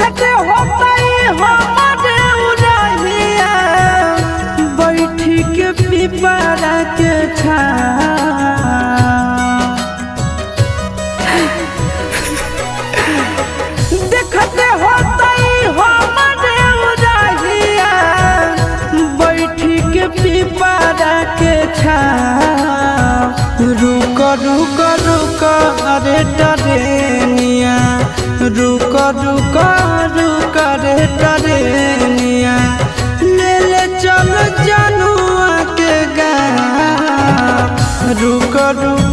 देखते होता हमारे उड़हिया बैठी के पिपरा के देखते होता हमारे उड़हिया बैठी के पिपरा के रुक रुक रुक अरे टरेनिया रुक रुक रुक रे टरेनिया ले ले चल जनुआ के गाँव रुक रुक